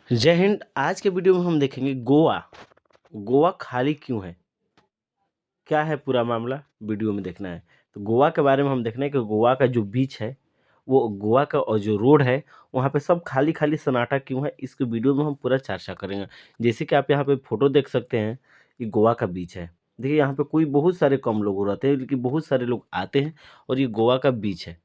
जय हिंद। आज के वीडियो में हम देखेंगे गोवा। गोवा खाली क्यों है, क्या है पूरा मामला, वीडियो में देखना है। तो गोवा के बारे में हम देखना है कि गोवा का जो बीच है, वो गोवा का और जो रोड है वहाँ पे सब खाली खाली सन्नाटा क्यों है, इसके वीडियो में हम पूरा चर्चा करेंगे। जैसे कि आप यहाँ पे फोटो देख सकते हैं, ये गोवा का बीच है। देखिए यहाँ पे कोई बहुत सारे कम लोग रहते हैं, लेकिन बहुत सारे लोग आते हैं और ये गोवा का बीच है।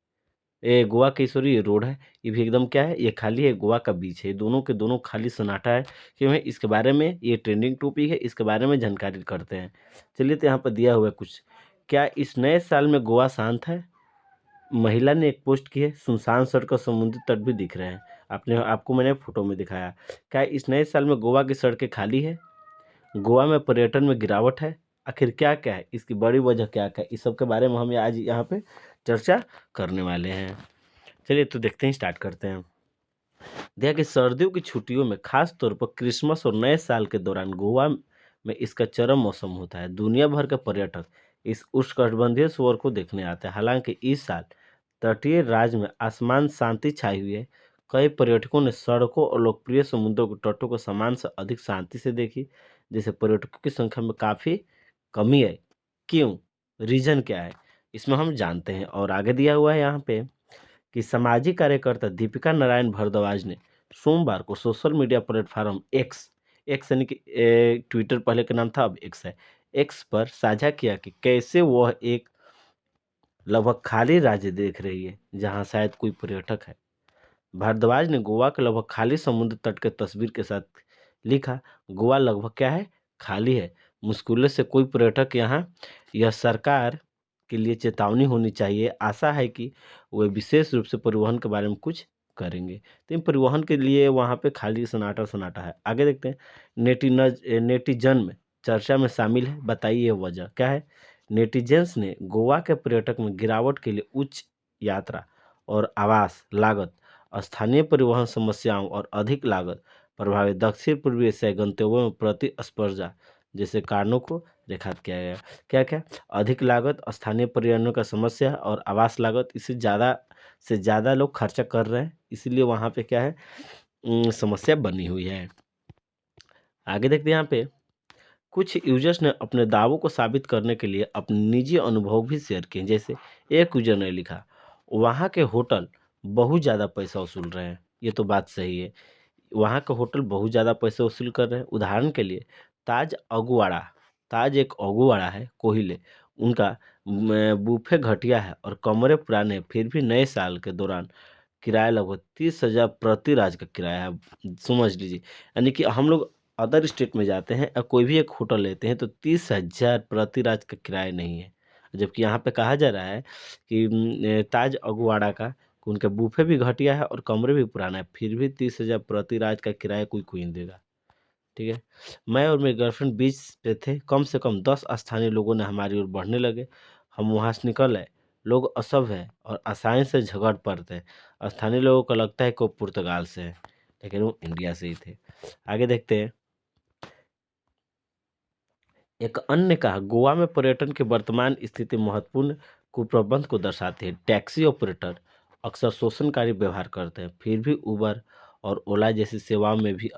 ये गोवा की सॉरी ये रोड है, ये भी एकदम क्या है, ये खाली है, गोवा का बीच है। ये दोनों के दोनों खाली सन्नाटा है। क्यों है, इसके बारे में ये ट्रेंडिंग टॉपिक है, इसके बारे में जानकारी करते हैं। चलिए, तो यहाँ पर दिया हुआ है कुछ। क्या इस नए साल में गोवा शांत है? महिला ने एक पोस्ट की है। सुनसान सड़क और समुद्री तट भी दिख रहे हैं। आपको मैंने फोटो में दिखाया। क्या इस नए साल में गोवा की सड़कें खाली है? गोवा में पर्यटन में गिरावट है? आखिर क्या क्या है, इसकी बड़ी वजह क्या क्या है, इस सब के बारे में हम आज यहाँ पे चर्चा करने वाले हैं। चलिए, तो देखते हैं, स्टार्ट करते हैं। देखा कि सर्दियों की छुट्टियों में खास तौर पर क्रिसमस और नए साल के दौरान गोवा में इसका चरम मौसम होता है। दुनिया भर के पर्यटक इस उष्णकटिबंधीय स्वर को देखने आते हैं। हालांकि इस साल तटीय राज्य में आसमान शांति छाई हुई है। कई पर्यटकों ने सड़कों और लोकप्रिय समुद्रों के तटों को समान से अधिक शांति से देखी, जिससे पर्यटकों की संख्या में काफ़ी कमी है। क्यों, रीजन क्या है, इसमें हम जानते हैं। और आगे दिया हुआ है यहाँ पे कि सामाजिक कार्यकर्ता दीपिका नारायण भारद्वाज ने सोमवार को social media platform x x यानी कि ट्विटर पहले का नाम था, अब एक्स है, एक्स पर साझा किया कि कैसे वह एक लगभग खाली राज्य देख रही है जहां शायद कोई पर्यटक है। भारद्वाज ने गोवा के लगभग खाली समुद्र तट के तस्वीर के साथ लिखा, गोवा लगभग क्या है, खाली है। मुश्किल से कोई पर्यटक यहाँ, यह सरकार के लिए चेतावनी होनी चाहिए। आशा है कि वे विशेष रूप से परिवहन के बारे में कुछ करेंगे। तो इन परिवहन के लिए वहाँ पे खाली सन्नाटा सन्नाटा है। आगे देखते हैं। नेटिजन में चर्चा में शामिल है, बताइए वजह क्या है। नेटिजन्स ने गोवा के पर्यटक में गिरावट के लिए उच्च यात्रा और आवास लागत, स्थानीय परिवहन समस्याओं और अधिक लागत प्रभावित दक्षिण पूर्वी एशियाई गंतव्यों में प्रतिस्पर्धा जैसे कारणों को रेखांकित किया गया। क्या क्या, अधिक लागत, स्थानीय परिवहनों का समस्या और आवास लागत, इससे ज़्यादा से ज़्यादा लोग खर्चा कर रहे हैं, इसलिए वहाँ पे क्या है, समस्या बनी हुई है। आगे देखते हैं यहाँ पे कुछ यूजर्स ने अपने दावों को साबित करने के लिए अपने निजी अनुभव भी शेयर किए। जैसे एक यूजर ने लिखा, वहाँ के होटल बहुत ज़्यादा पैसा वसूल रहे हैं। ये तो बात सही है, वहाँ के होटल बहुत ज़्यादा पैसे वसूल कर रहे हैं। उदाहरण के लिए ताज अगुवाड़ा, ताज एक अगुवाड़ा है कोहिले, उनका बुफे घटिया है और कमरे पुराने हैं, फिर भी नए साल के दौरान किराया लगभग 30,000 प्रति रात का किराया है। समझ लीजिए, यानी कि हम लोग अदर स्टेट में जाते हैं और कोई भी एक होटल लेते हैं तो 30,000 प्रति रात का किराया नहीं है। जबकि यहाँ पे कहा जा रहा है कि ताज अगुवाड़ा का उनका बूफे भी घटिया है और कमरे भी पुराना है, फिर भी 30,000 प्रति रात का किराया कोई नहीं देगा। ठीक है। मैं और मेरी गर्लफ्रेंड बीच पे थे, कम से कम 10 स्थानीय लोगों ने हमारी ओर बढ़ने लगे। हम वहाँ से निकल आए। लोग असभ्य हैं और आसानी से झगड़ पड़ते हैं। स्थानीय लोगों को लगता है कि वो पुर्तगाल से हैं, लेकिन वो इंडिया से ही थे। आगे देखते हैं। एक अन्य ने कहा, गोवा में पर्यटन की वर्तमान स्थिति महत्वपूर्ण कुप्रबंध को दर्शाती है। टैक्सी ऑपरेटर अक्सर शोषणकारी व्यवहार करते हैं, फिर भी उबर और ओला जैसी सेवाओं में भी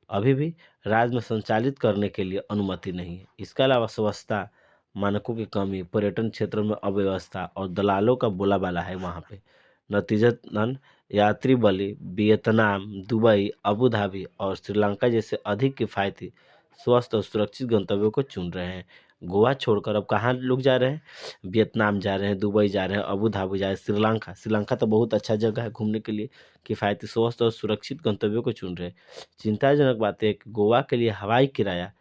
अभी भी राज्य में संचालित करने के लिए अनुमति नहीं है। इसके अलावा स्वच्छता मानकों की कमी, पर्यटन क्षेत्रों में अव्यवस्था और दलालों का बोलाबाला है वहाँ पे। नतीजतन यात्री बलि वियतनाम, दुबई, अबू धाबी और श्रीलंका जैसे अधिक किफ़ायती, स्वस्थ और सुरक्षित गंतव्यों को चुन रहे हैं। गोवा छोड़कर अब कहाँ लोग जा रहे हैं? वियतनाम जा रहे हैं, दुबई जा रहे हैं, अबू धाबी जा रहे हैं, श्रीलंका। श्रीलंका तो बहुत अच्छा जगह है घूमने के लिए। किफ़ायती, स्वस्थ और सुरक्षित गंतव्यों को चुन रहे हैं। चिंताजनक बात है कि गोवा के लिए हवाई किराया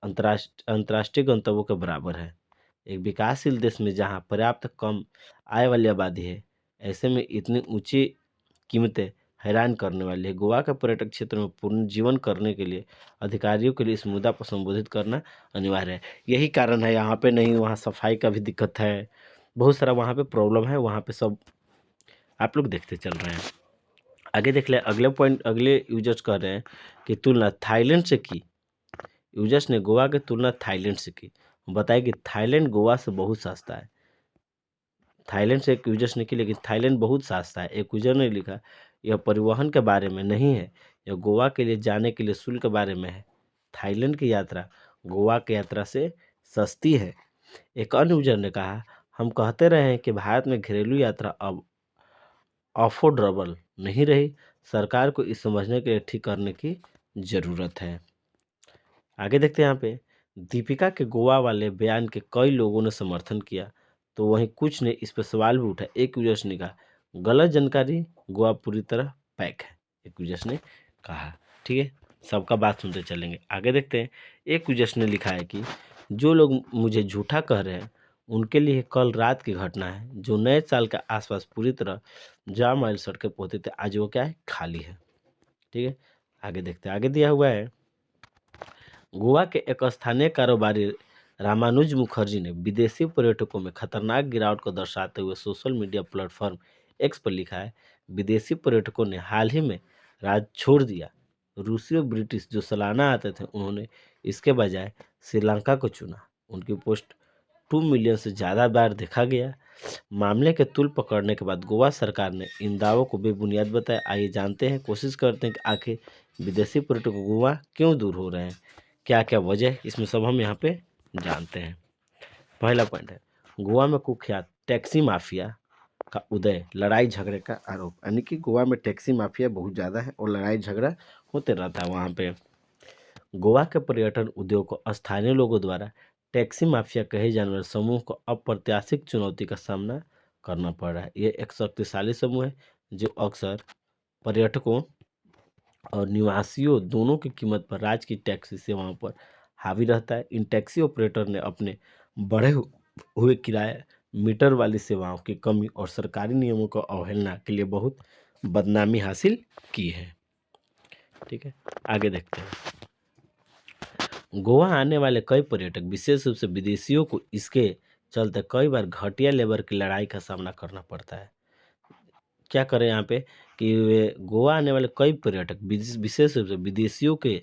अंतर्राष्ट्रीय गंतव्यों के बराबर है। एक विकासशील देश में जहां पर्याप्त कम आय वाली आबादी है, ऐसे में इतनी ऊंची कीमतें हैरान करने वाली है। गोवा के पर्यटक क्षेत्र में पुनर्जीवन करने के लिए अधिकारियों के लिए इस मुद्दा पर संबोधित करना अनिवार्य है। यही कारण है, यहाँ पे नहीं, वहाँ सफाई का भी दिक्कत है, बहुत सारा वहाँ पे प्रॉब्लम है। वहाँ पे सब आप लोग देखते चल रहे हैं। आगे देख ले, अगले पॉइंट, अगले यूजर्स कह रहे हैं कि तुलना थाईलैंड से की। यूजर्स ने गोवा की तुलना थाईलैंड से की। बताया कि थाईलैंड गोवा से बहुत सस्ता है। थाईलैंड से एक यूजर्स ने की, लेकिन थाईलैंड बहुत सस्ता है। एक यूजर ने लिखा, यह परिवहन के बारे में नहीं है, यह गोवा के लिए जाने के लिए शुल्क के बारे में है। थाईलैंड की यात्रा गोवा की यात्रा से सस्ती है। एक अन्य यूजर ने कहा, हम कहते रहे हैं कि भारत में घरेलू यात्रा अब अफोर्डेबल नहीं रही। सरकार को इस समझने के लिए ठीक करने की ज़रूरत है। आगे देखते हैं यहाँ पे दीपिका के गोवा वाले बयान के कई लोगों ने समर्थन किया, तो वहीं कुछ ने इस पर सवाल भी उठाया। एक यूजर्स ने कहा, गलत जानकारी, गोवा पूरी तरह पैक है, एक यूजर्स ने कहा। ठीक है, सबका बात सुनते चलेंगे। आगे देखते हैं, एक यूजर्स ने लिखा है कि जो लोग मुझे झूठा कह रहे हैं उनके लिए कल रात की घटना है। जो नए साल के आसपास पूरी तरह जाम वाली सड़कें पहुँचते थे, आज वो क्या है, खाली है। ठीक है, आगे देखते हैं। आगे दिया हुआ है, गोवा के एक स्थानीय कारोबारी रामानुज मुखर्जी ने विदेशी पर्यटकों में खतरनाक गिरावट को दर्शाते हुए सोशल मीडिया प्लेटफॉर्म एक्स पर लिखा है, विदेशी पर्यटकों ने हाल ही में राज्य छोड़ दिया। रूसी और ब्रिटिश जो सालाना आते थे, उन्होंने इसके बजाय श्रीलंका को चुना। उनकी पोस्ट 2 मिलियन से ज़्यादा बार देखा गया। मामले के तूल पकड़ने के बाद गोवा सरकार ने इन दावों को बेबुनियाद बताया। आइए जानते हैं, कोशिश करते हैं कि आखिर विदेशी पर्यटक गोवा क्यों दूर हो रहे हैं, क्या क्या वजह, इसमें सब हम यहाँ पे जानते हैं। पहला पॉइंट है, गोवा में कुख्यात टैक्सी माफिया का उदय, लड़ाई झगड़े का आरोप। यानी कि गोवा में टैक्सी माफिया बहुत ज़्यादा है और लड़ाई झगड़ा होते रहता है वहाँ पे। गोवा के पर्यटन उद्योग को स्थानीय लोगों द्वारा टैक्सी माफिया कहे जाने वाले समूह को अप्रत्याशित चुनौती का सामना करना पड़ रहा है। ये एक शक्तिशाली समूह है जो अक्सर पर्यटकों और निवासियों दोनों की कीमत पर राज्य की टैक्सी सेवाओं पर हावी रहता है। इन टैक्सी ऑपरेटर ने अपने बढ़े हुए किराए, मीटर वाली सेवाओं की कमी और सरकारी नियमों को अवहेलना के लिए बहुत बदनामी हासिल की है। ठीक है, आगे देखते हैं। गोवा आने वाले कई पर्यटक, विशेष रूप से विदेशियों को इसके चलते कई बार घटिया लेबर की लड़ाई का सामना करना पड़ता है। क्या करें यहाँ पे कि गोवा आने वाले कई पर्यटक, विशेष रूप से विदेशियों के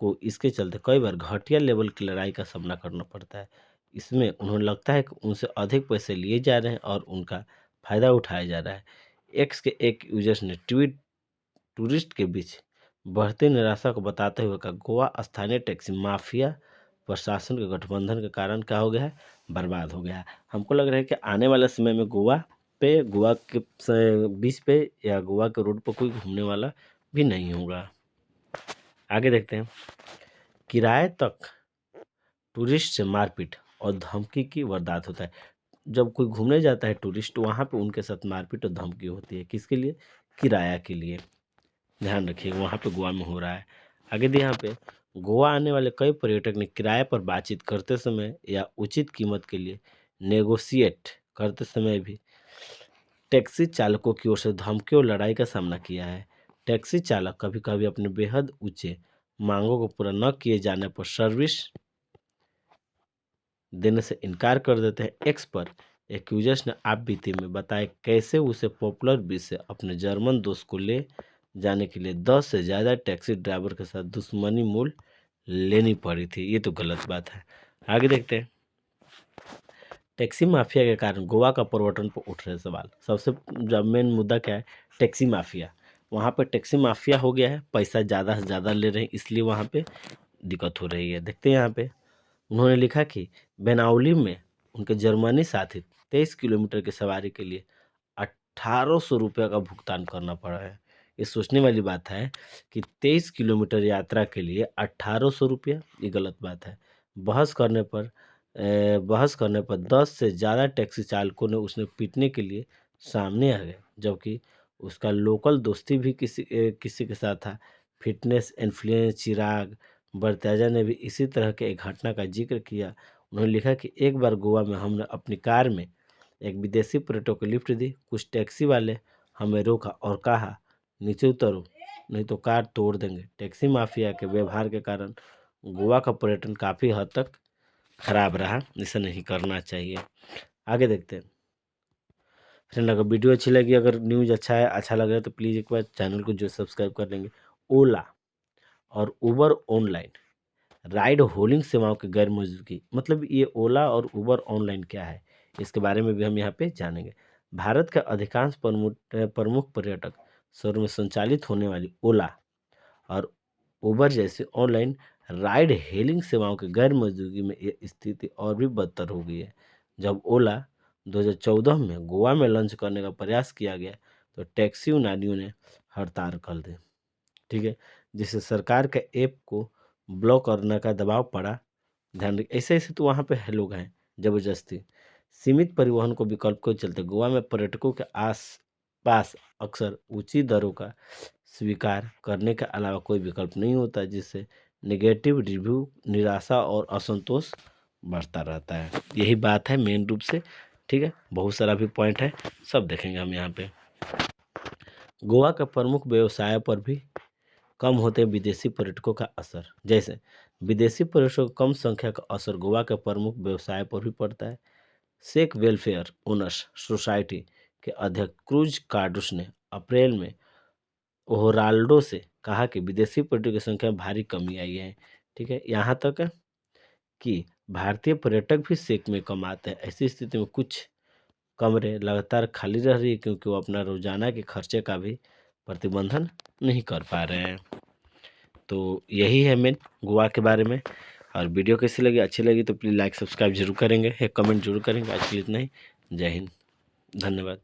को इसके चलते कई बार घटिया लेवल की लड़ाई का सामना करना पड़ता है। इसमें उन्हें लगता है कि उनसे अधिक पैसे लिए जा रहे हैं और उनका फ़ायदा उठाया जा रहा है। एक्स के एक यूजर्स ने ट्वीट टूरिस्ट के बीच बढ़ती निराशा को बताते हुए कहा, गोवा स्थानीय टैक्सी माफिया प्रशासन के गठबंधन के कारण क्या हो गया है, बर्बाद हो गया है। हमको लग रहा है कि आने वाले समय में गोवा के बीच पे या गोवा के रोड पर कोई घूमने वाला भी नहीं होगा। आगे देखते हैं, किराए तक टूरिस्ट से मारपीट और धमकी की वारदात होता है। जब कोई घूमने जाता है टूरिस्ट, वहाँ पे उनके साथ मारपीट और धमकी होती है। किसके लिए, किराया के लिए। ध्यान रखिएगा, वहाँ पे गोवा में हो रहा है। आगे दिया यहाँ पे, गोवा आने वाले कई पर्यटक ने किराए पर बातचीत करते समय या उचित कीमत के लिए नेगोशिएट करते समय भी टैक्सी चालकों की ओर से धमकी और लड़ाई का सामना किया है। टैक्सी चालक कभी कभी अपने बेहद ऊंचे मांगों को पूरा न किए जाने पर सर्विस देने से इनकार कर देते हैं। एक्स पर एक यूजर्स ने आप बीती में बताया कैसे उसे पॉपुलर बीच से अपने जर्मन दोस्त को ले जाने के लिए 10 से ज़्यादा टैक्सी ड्राइवर के साथ दुश्मनी मूल लेनी पड़ी थी। ये तो गलत बात है। आगे देखते हैं, टैक्सी माफिया के कारण गोवा का पर्यटन पर उठ रहे सवाल। सबसे जब मेन मुद्दा क्या है, टैक्सी माफिया। वहाँ पर टैक्सी माफिया हो गया है, पैसा ज़्यादा से ज़्यादा ले रहे हैं, इसलिए वहाँ पे दिक्कत हो रही है। देखते हैं यहाँ पे, उन्होंने लिखा कि बेनाउली में उनके जर्मनी साथी 23 किलोमीटर की सवारी के लिए 1800 रुपये का भुगतान करना पड़ा है। ये सोचने वाली बात है कि 23 किलोमीटर यात्रा के लिए 1800 रुपया, ये गलत बात है। बहस करने पर 10 से ज़्यादा टैक्सी चालकों ने उसने पीटने के लिए सामने आ गए, जबकि उसका लोकल दोस्ती भी किसी के साथ था। फिटनेस इन्फ्लुएंस चिराग बरत्याजा ने भी इसी तरह के एक घटना का जिक्र किया। उन्होंने लिखा कि एक बार गोवा में हमने अपनी कार में एक विदेशी पर्यटक को लिफ्ट दी। कुछ टैक्सी वाले हमें रोका और कहा, नीचे उतरो नहीं तो कार तोड़ देंगे। टैक्सी माफिया के व्यवहार के कारण गोवा का पर्यटन काफ़ी हद तक खराब रहा। इसे नहीं करना चाहिए। आगे देखते हैं। फ्रेंड, अगर वीडियो अच्छी लगी, अगर न्यूज़ अच्छा लगे तो प्लीज़ एक बार चैनल को जो सब्सक्राइब कर लेंगे। ओला और उबर ऑनलाइन राइड होलिंग सेवाओं की गैर मौजूदगी, मतलब ये ओला और उबर ऑनलाइन क्या है, इसके बारे में भी हम यहाँ पे जानेंगे। भारत का अधिकांश प्रमुख पर्यटक शहरों में संचालित होने वाली ओला और उबर जैसे ऑनलाइन राइड हेलिंग सेवाओं की गैर मौजूदगी में ये स्थिति और भी बदतर हो गई है। जब ओला 2014 में गोवा में लॉन्च करने का प्रयास किया गया तो टैक्सी उड़ानियों ने हड़ताल कर दी, ठीक है, जिससे सरकार के ऐप को ब्लॉक करने का दबाव पड़ा। ध्यान रखिए, ऐसे ऐसे तो वहाँ पे लोग हैं जबरदस्ती। सीमित परिवहन को विकल्प के चलते गोवा में पर्यटकों के आस पास अक्सर ऊंची दरों का स्वीकार करने के अलावा कोई विकल्प नहीं होता, जिससे नेगेटिव रिव्यू, निराशा और असंतोष बढ़ता रहता है। यही बात है मेन रूप से, ठीक है। बहुत सारा भी पॉइंट है, सब देखेंगे हम यहाँ पे। गोवा के प्रमुख व्यवसाय पर भी कम होते विदेशी पर्यटकों का असर। जैसे विदेशी पर्यटकों की कम संख्या का असर गोवा के प्रमुख व्यवसाय पर भी पड़ता है। सेक वेलफेयर ओनर्स सोसाइटी के अध्यक्ष क्रूज कार्डोस ने अप्रैल में ओहराल्डो से कहा कि विदेशी पर्यटकों की संख्या में भारी कमी आई है, ठीक है। यहाँ तक है कि भारतीय पर्यटक भी सेक में कम आते हैं। ऐसी स्थिति में कुछ कमरे लगातार खाली रह रही है क्योंकि वो अपना रोजाना के खर्चे का भी प्रतिबंधन नहीं कर पा रहे हैं। तो यही है मेन गोवा के बारे में। और वीडियो कैसी लगी, अच्छी लगी तो प्लीज़ लाइक सब्सक्राइब जरूर करेंगे, एक कमेंट जरूर करेंगे। आज के लिए इतना ही। जय हिंद, धन्यवाद।